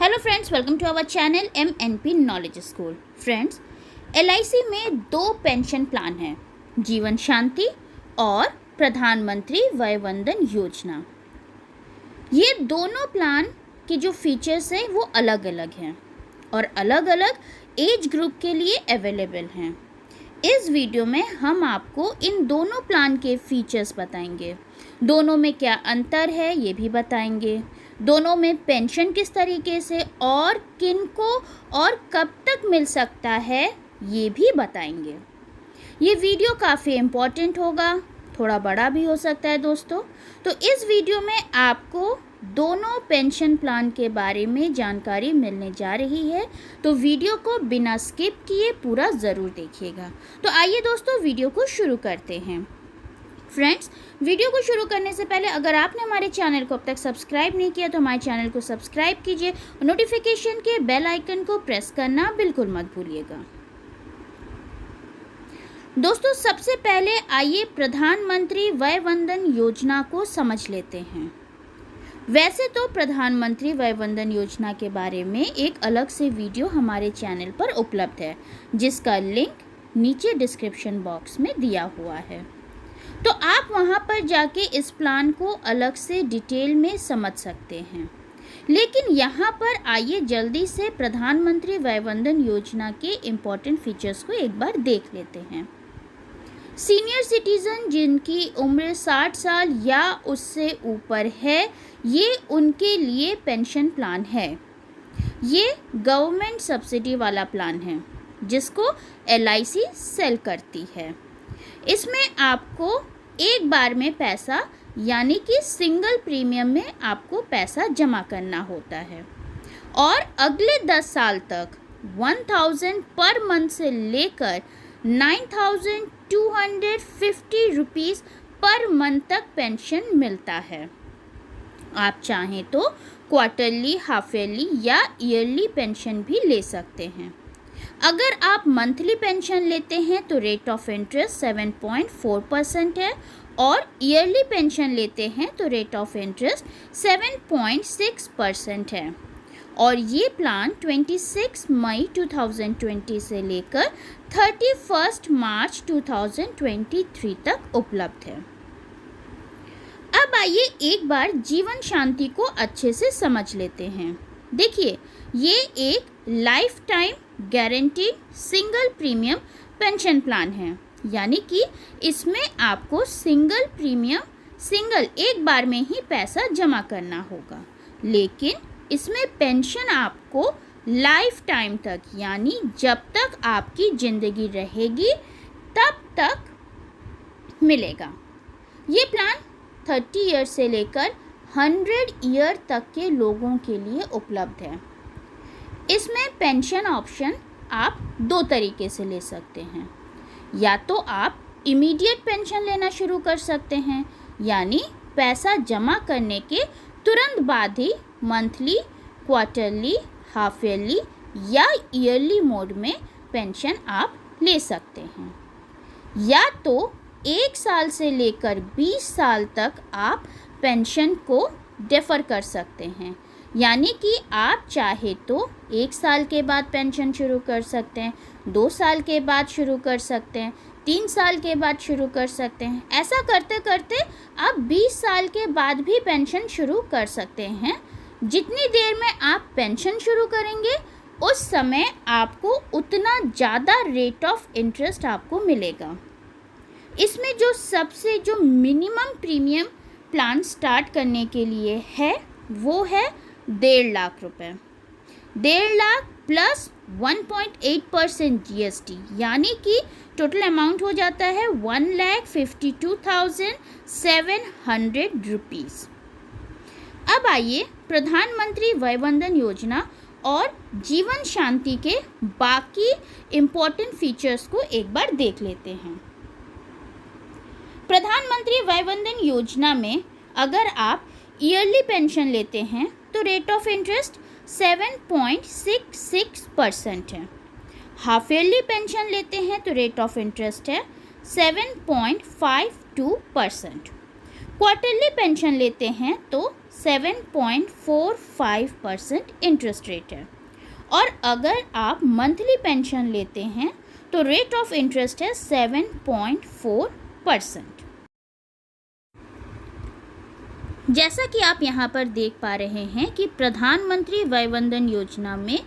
Hello friends, welcome to our channel MNP knowledge school. Friends, LIC में 2 pension plan हैं, जीवन शांति और प्रधानमंत्री वय वंदन योजना। ये दोनों प्लान के जो फीचर्स हैं वो अलग अलग हैं और अलग अलग एज ग्रुप के लिए अवेलेबल हैं। इस वीडियो में हम आपको इन दोनों प्लान के फीचर्स बताएंगे, दोनों में क्या अंतर है ये भी बताएंगे, दोनों में पेंशन किस तरीके से और किनको और कब तक मिल सकता है ये भी बताएंगे। ये वीडियो काफ़ी इम्पोर्टेंट होगा, थोड़ा बड़ा भी हो सकता है दोस्तों। तो इस वीडियो में आपको दोनों पेंशन प्लान के बारे में जानकारी मिलने जा रही है, तो वीडियो को बिना स्किप किए पूरा ज़रूर देखिएगा। तो आइए दोस्तों, वीडियो को शुरू करते हैं। फ्रेंड्स, वीडियो को शुरू करने से पहले अगर आपने हमारे चैनल को अब तक सब्सक्राइब नहीं किया तो हमारे चैनल को सब्सक्राइब कीजिए और नोटिफिकेशन के बेल आइकन को प्रेस करना बिल्कुल मत भूलिएगा। दोस्तों, सबसे पहले आइए प्रधानमंत्री वय वंदन योजना को समझ लेते हैं। वैसे तो प्रधानमंत्री वय वंदन योजना के बारे में एक अलग से वीडियो हमारे चैनल पर उपलब्ध है, जिसका लिंक नीचे डिस्क्रिप्शन बॉक्स में दिया हुआ है, तो आप वहां पर जाके इस प्लान को अलग से डिटेल में समझ सकते हैं। लेकिन यहाँ पर आइए जल्दी से प्रधानमंत्री वय वंदन योजना के इम्पोर्टेंट फीचर्स को एक बार देख लेते हैं। सीनियर सिटीज़न जिनकी उम्र 60 साल या उससे ऊपर है, ये उनके लिए पेंशन प्लान है। ये गवर्नमेंट सब्सिडी वाला प्लान है जिसको LIC सेल करती है। इसमें आपको एक बार में पैसा यानी कि सिंगल प्रीमियम में आपको पैसा जमा करना होता है और अगले 10 साल तक 1000 पर मंथ से लेकर 9250 रुपीज़ पर मंथ तक पेंशन मिलता है। आप चाहें तो क्वार्टरली, हाफ ईयरली या ईयरली पेंशन भी ले सकते हैं। अगर आप मंथली पेंशन लेते हैं तो रेट ऑफ इंटरेस्ट 7.4% है और ईयरली पेंशन लेते हैं तो रेट ऑफ इंटरेस्ट 7.6% है। और ये प्लान 26 मई 2020 से लेकर 31 मार्च 2023 तक उपलब्ध है। अब आइए एक बार जीवन शांति को अच्छे से समझ लेते हैं। देखिए, ये एक life time guaranteed single premium pension plan है, यानी कि इसमें आपको सिंगल एक बार में ही पैसा जमा करना होगा, लेकिन इसमें पेंशन आपको लाइफ टाइम तक यानी जब तक आपकी ज़िंदगी रहेगी तब तक मिलेगा। ये प्लान 30 ईयर से लेकर 100 ईयर तक के लोगों के लिए उपलब्ध है। इसमें पेंशन ऑप्शन आप 2 तरीके से ले सकते हैं। या तो आप इमीडिएट पेंशन लेना शुरू कर सकते हैं, यानी पैसा जमा करने के तुरंत बाद ही मंथली, क्वार्टरली, हाफ ईयरली या ईयरली मोड में पेंशन आप ले सकते हैं। या तो 1 साल से लेकर 20 साल तक आप पेंशन को डेफर कर सकते हैं, यानी कि आप चाहे तो 1 साल के बाद पेंशन शुरू कर सकते हैं, 2 साल के बाद शुरू कर सकते हैं, 3 साल के बाद शुरू कर सकते हैं। ऐसा करते करते आप 20 साल के बाद भी पेंशन शुरू कर सकते हैं। जितनी देर में आप पेंशन शुरू करेंगे उस समय आपको उतना ज़्यादा रेट ऑफ इंटरेस्ट आपको मिलेगा। इसमें जो मिनिमम प्रीमियम प्लान स्टार्ट करने के लिए है वो है 1.5 लाख रुपए। 1.5 लाख प्लस 1.8% GST, यानी कि टोटल अमाउंट हो जाता है 1,52,700 रुपीज़। अब आइए प्रधानमंत्री वय वंदन योजना और जीवन शांति के बाकी इम्पोर्टेंट फीचर्स को एक बार देख लेते हैं। प्रधानमंत्री वय वंदन योजना में अगर आप ईयरली पेंशन लेते हैं तो रेट ऑफ इंटरेस्ट 7.66% है। हाफ ईयरली पेंशन लेते हैं तो रेट ऑफ इंटरेस्ट है 7.52%। क्वार्टरली पेंशन लेते हैं तो 7.45% इंटरेस्ट रेट है। और अगर आप मंथली पेंशन लेते हैं तो रेट ऑफ इंटरेस्ट है 7.4%। जैसा कि आप यहाँ पर देख पा रहे हैं कि प्रधानमंत्री वय वंदन योजना में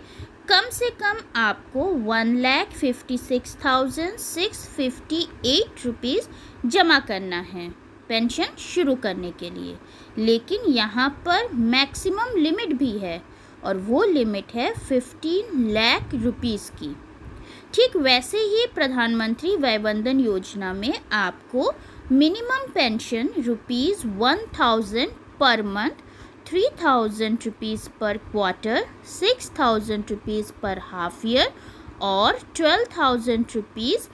कम से कम आपको 1,56,658 रुपीज़ जमा करना है पेंशन शुरू करने के लिए। लेकिन यहाँ पर मैक्सिमम लिमिट भी है और वो लिमिट है 15 लाख रुपीज़ की। ठीक वैसे ही प्रधानमंत्री वय वंदन योजना में आपको minimum pension ₹1,000 per month, 3,000 rupees पर क्वार्टर, 6,000 रुपीज़ पर हाफ ईयर और 12,000 रुपीज़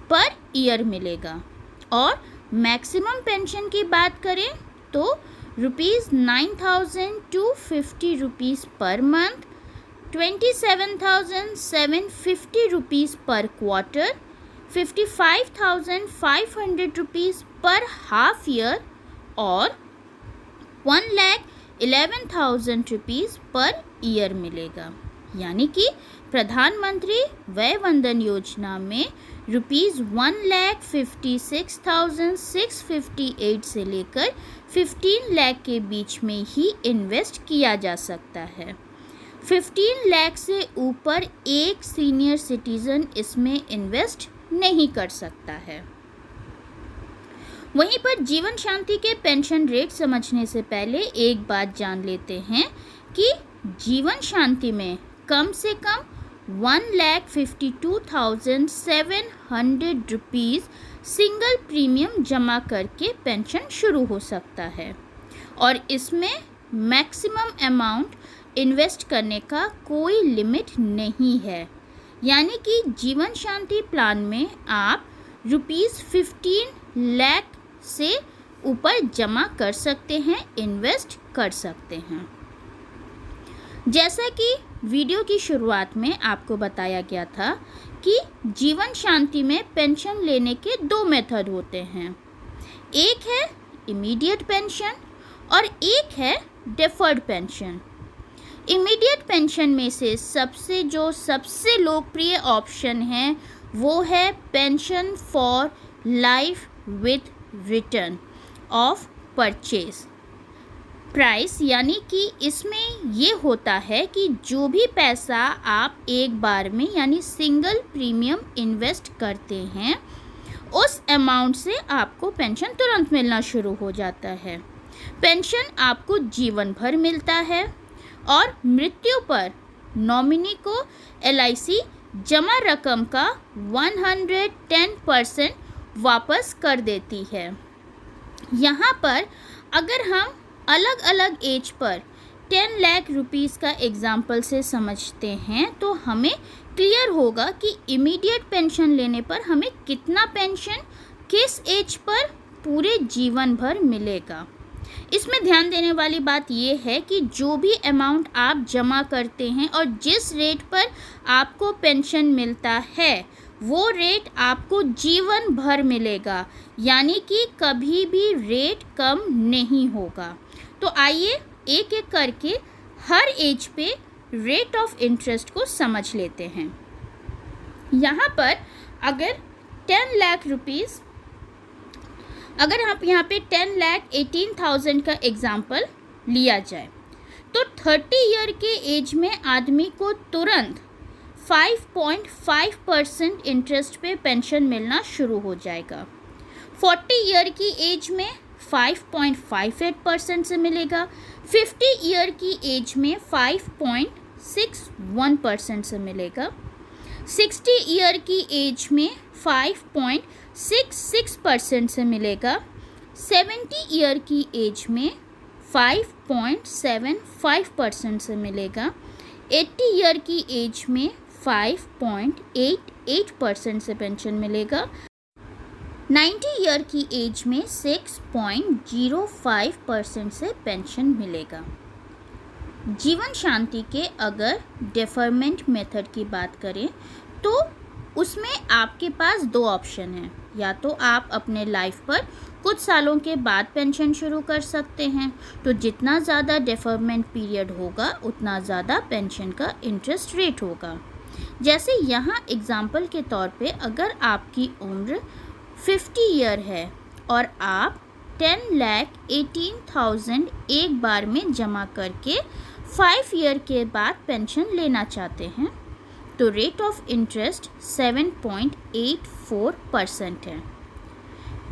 पर ईयर मिलेगा। और मैक्सिमम पेंशन की बात करें तो ₹9,250 रुपीज़ पर मंथ, 27,750 रुपीज़ पर क्वार्टर, 55,500 रुपीज़ पर हाफ ईयर और 1,11,000 रुपीज़ पर ईयर मिलेगा। यानी कि प्रधानमंत्री वय वंदन योजना में ₹1,56,658 से लेकर 15 लाख के बीच में ही इन्वेस्ट किया जा सकता है। 15 लाख से ऊपर एक सीनियर सिटीज़न इसमें इन्वेस्ट नहीं कर सकता है। वहीं पर जीवन शांति के पेंशन रेट समझने से पहले एक बात जान लेते हैं कि जीवन शांति में कम से कम 1,52,700 रुपीज़ सिंगल प्रीमियम जमा करके पेंशन शुरू हो सकता है और इसमें मैक्सिमम अमाउंट इन्वेस्ट करने का कोई लिमिट नहीं है। यानी कि जीवन शांति प्लान में आप ₹15 लाख से ऊपर जमा कर सकते हैं, इन्वेस्ट कर सकते हैं। जैसा कि वीडियो की शुरुआत में आपको बताया गया था कि जीवन शांति में पेंशन लेने के 2 मेथड होते हैं। एक है इमीडिएट पेंशन और एक है डेफर्ड पेंशन। इमीडिएट पेंशन में से सबसे लोकप्रिय ऑप्शन है वो है pension for life with return of purchase price. यानी कि इसमें ये होता है कि जो भी पैसा आप एक बार में यानी सिंगल प्रीमियम इन्वेस्ट करते हैं उस अमाउंट से आपको पेंशन तुरंत मिलना शुरू हो जाता है। पेंशन आपको जीवन भर मिलता है और मृत्यु पर नॉमिनी को LIC जमा रकम का 110% वापस कर देती है। यहाँ पर अगर हम अलग अलग एज पर 10 लाख रुपीज़ का एग्जाम्पल से समझते हैं तो हमें क्लियर होगा कि इमीडिएट पेंशन लेने पर हमें कितना पेंशन किस एज पर पूरे जीवन भर मिलेगा। इसमें ध्यान देने वाली बात यह है कि जो भी अमाउंट आप जमा करते हैं और जिस रेट पर आपको पेंशन मिलता है वो रेट आपको जीवन भर मिलेगा, यानी कि कभी भी रेट कम नहीं होगा। तो आइए एक एक करके हर एज पे रेट ऑफ इंटरेस्ट को समझ लेते हैं। यहाँ पर अगर 10 लाख रुपीज़ अगर आप यहाँ पे 10,18,000 का एग्जाम्पल लिया जाए तो 30 ईयर के एज में आदमी को तुरंत 5.5% इंटरेस्ट पे पेंशन मिलना शुरू हो जाएगा। 40 ईयर की एज में 5.58% से मिलेगा। 50 ईयर की एज में 5.61% से मिलेगा। 60 ईयर की एज में 5.66% से मिलेगा। 70 ईयर की एज में 5.75% से मिलेगा। 80 ईयर की एज में 5.88% से पेंशन मिलेगा। 90 ईयर की एज में 6.05% से पेंशन मिलेगा। जीवन शांति के अगर डेफरमेंट मेथड की बात करें तो उसमें आपके पास 2 ऑप्शन हैं। या तो आप अपने लाइफ पर कुछ सालों के बाद पेंशन शुरू कर सकते हैं। तो जितना ज़्यादा डेफरमेंट पीरियड होगा उतना ज़्यादा पेंशन का इंटरेस्ट रेट होगा। जैसे यहाँ एग्जाम्पल के तौर पे अगर आपकी उम्र 50 ईयर है और आप 10,18,000 एक बार में जमा करके 5 ईयर के बाद पेंशन लेना चाहते हैं तो रेट ऑफ इंटरेस्ट 7.84% है।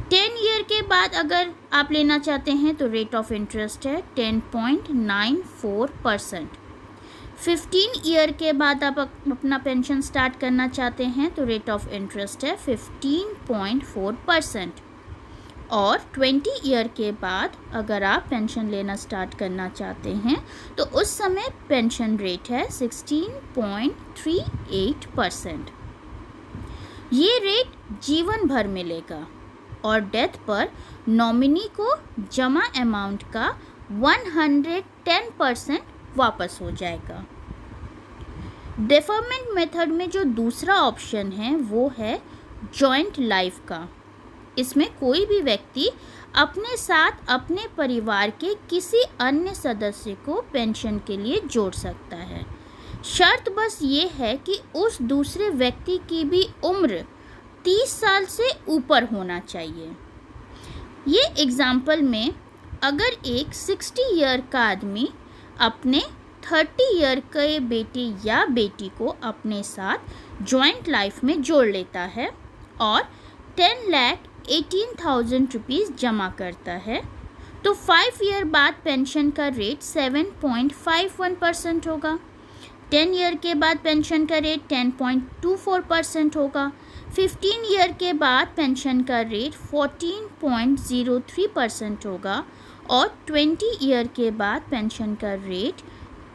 10 ईयर के बाद अगर आप लेना चाहते हैं तो रेट ऑफ इंटरेस्ट है 10.94%। 15 ईयर के बाद आप अपना पेंशन स्टार्ट करना चाहते हैं तो रेट ऑफ इंटरेस्ट है 15.4%। और 20 ईयर के बाद अगर आप पेंशन लेना स्टार्ट करना चाहते हैं तो उस समय पेंशन रेट है 16.38%। ये रेट जीवन भर मिलेगा और डेथ पर नॉमिनी को जमा अमाउंट का 110% वापस हो जाएगा। डेफरमेंट मेथड में जो दूसरा ऑप्शन है वो है जॉइंट लाइफ का। इसमें कोई भी व्यक्ति अपने साथ अपने परिवार के किसी अन्य सदस्य को पेंशन के लिए जोड़ सकता है। शर्त बस ये है कि उस दूसरे व्यक्ति की भी उम्र 30 साल से ऊपर होना चाहिए। ये एग्जाम्पल में अगर एक 60 ईयर का आदमी अपने 30 ईयर के बेटे या बेटी को अपने साथ जॉइंट लाइफ में जोड़ लेता है और 10,18,000 रुपीज़ जमा करता है तो 5 ईयर बाद पेंशन का रेट 7.51% होगा। 10 ईयर के बाद पेंशन का रेट 10.24% होगा। 15 ईयर के बाद पेंशन का रेट 14.03% होगा और 20 ईयर के बाद पेंशन का रेट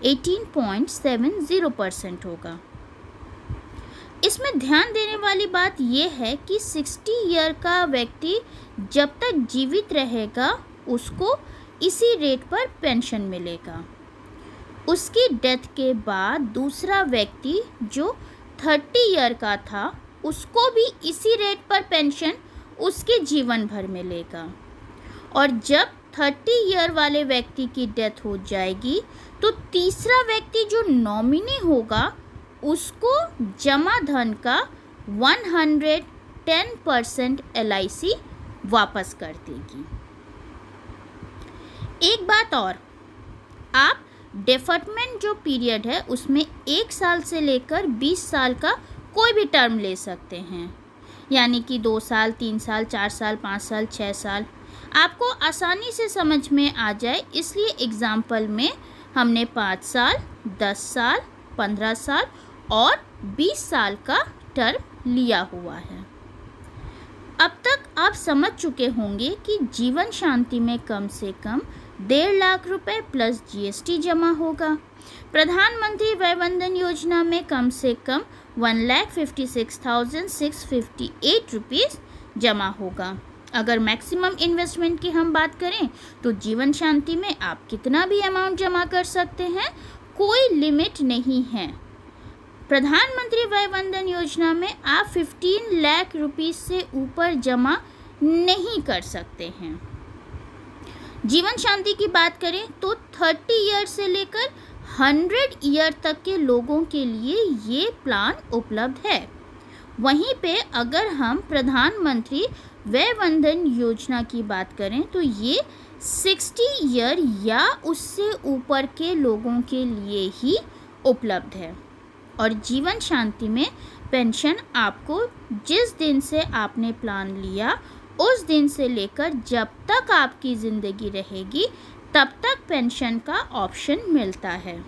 18.70% होगा। इसमें ध्यान देने वाली बात यह है कि 60 ईयर का व्यक्ति जब तक जीवित रहेगा उसको इसी रेट पर पेंशन मिलेगा। उसकी डेथ के बाद दूसरा व्यक्ति जो 30 ईयर का था उसको भी इसी रेट पर पेंशन उसके जीवन भर मिलेगा। और जब 30 ईयर वाले व्यक्ति की डेथ हो जाएगी तो तीसरा व्यक्ति जो नॉमिनी होगा उसको जमा धन का 110% LIC वापस कर देगी। एक बात और, आप डेफरमेंट जो पीरियड है उसमें 1 साल से लेकर 20 साल का कोई भी टर्म ले सकते हैं, यानी कि 2 साल, 3 साल, 4 साल, 5 साल, 6 साल। आपको आसानी से समझ में आ जाए इसलिए एग्जाम्पल में हमने 5 साल, 10 साल, 15 साल और 20 साल का टर्म लिया हुआ है। अब तक आप समझ चुके होंगे कि जीवन शांति में कम से कम 1.5 लाख रुपए प्लस GST जमा होगा। प्रधानमंत्री वय वंदन योजना में कम से कम 1,56,658 रुपीज़ जमा होगा। अगर मैक्सिमम इन्वेस्टमेंट की हम बात करें तो जीवन शांति में आप कितना भी अमाउंट जमा कर सकते हैं, कोई लिमिट नहीं है। प्रधानमंत्री वय वंदन योजना में आप 15 लाख रुपीज़ से ऊपर जमा नहीं कर सकते हैं। जीवन शांति की बात करें तो 30 ईयर से लेकर 100 ईयर तक के लोगों के लिए ये प्लान उपलब्ध है। वहीं पे अगर हम प्रधानमंत्री वय वंदन योजना की बात करें तो ये 60 ईयर या उससे ऊपर के लोगों के लिए ही उपलब्ध है। और जीवन शांति में पेंशन आपको जिस दिन से आपने प्लान लिया उस दिन से लेकर जब तक आपकी ज़िंदगी रहेगी तब तक पेंशन का ऑप्शन मिलता है।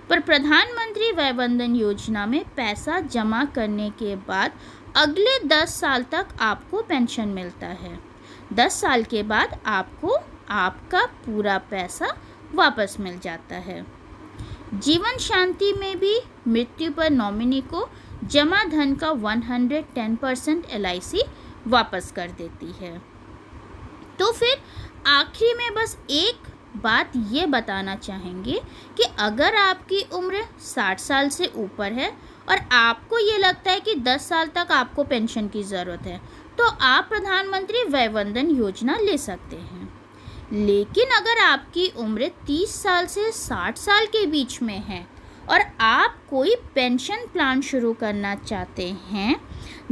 पर प्रधानमंत्री वय वंदन योजना में पैसा जमा करने के बाद अगले 10 साल तक आपको पेंशन मिलता है। 10 साल के बाद आपको आपका पूरा पैसा वापस मिल जाता है। जीवन शांति में भी मृत्यु पर नॉमिनी को जमा धन का 110% LIC वापस कर देती है। तो फिर आखिरी में बस एक बात ये बताना चाहेंगे कि अगर आपकी उम्र 60 साल से ऊपर है और आपको ये लगता है कि 10 साल तक आपको पेंशन की ज़रूरत है तो आप प्रधानमंत्री वय वंदन योजना ले सकते हैं। लेकिन अगर आपकी उम्र 30 साल से 60 साल के बीच में है और आप कोई पेंशन प्लान शुरू करना चाहते हैं,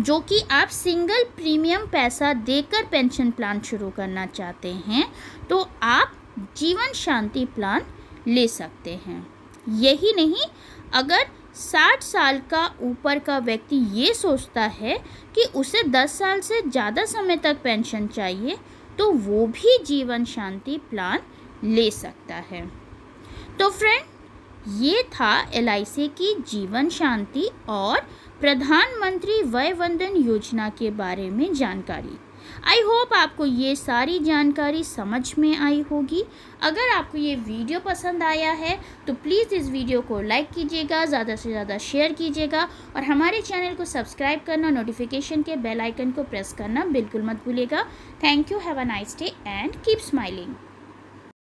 जो कि आप सिंगल प्रीमियम पैसा देकर पेंशन प्लान शुरू करना चाहते हैं, तो आप जीवन शांति प्लान ले सकते हैं। यही नहीं, अगर 60 साल का ऊपर का व्यक्ति ये सोचता है कि उसे 10 साल से ज़्यादा समय तक पेंशन चाहिए, तो वो भी जीवन शांति प्लान ले सकता है। तो फ्रेंड, ये था LIC की जीवन शांति और प्रधानमंत्री वय वंदन योजना के बारे में जानकारी। आई होप आपको ये सारी जानकारी समझ में आई होगी। अगर आपको ये वीडियो पसंद आया है तो प्लीज़ इस वीडियो को लाइक कीजिएगा, ज़्यादा से ज़्यादा शेयर कीजिएगा और हमारे चैनल को सब्सक्राइब करना, नोटिफिकेशन के बेल आइकन को प्रेस करना बिल्कुल मत भूलिएगा। Thank you, have a nice day and keep smiling.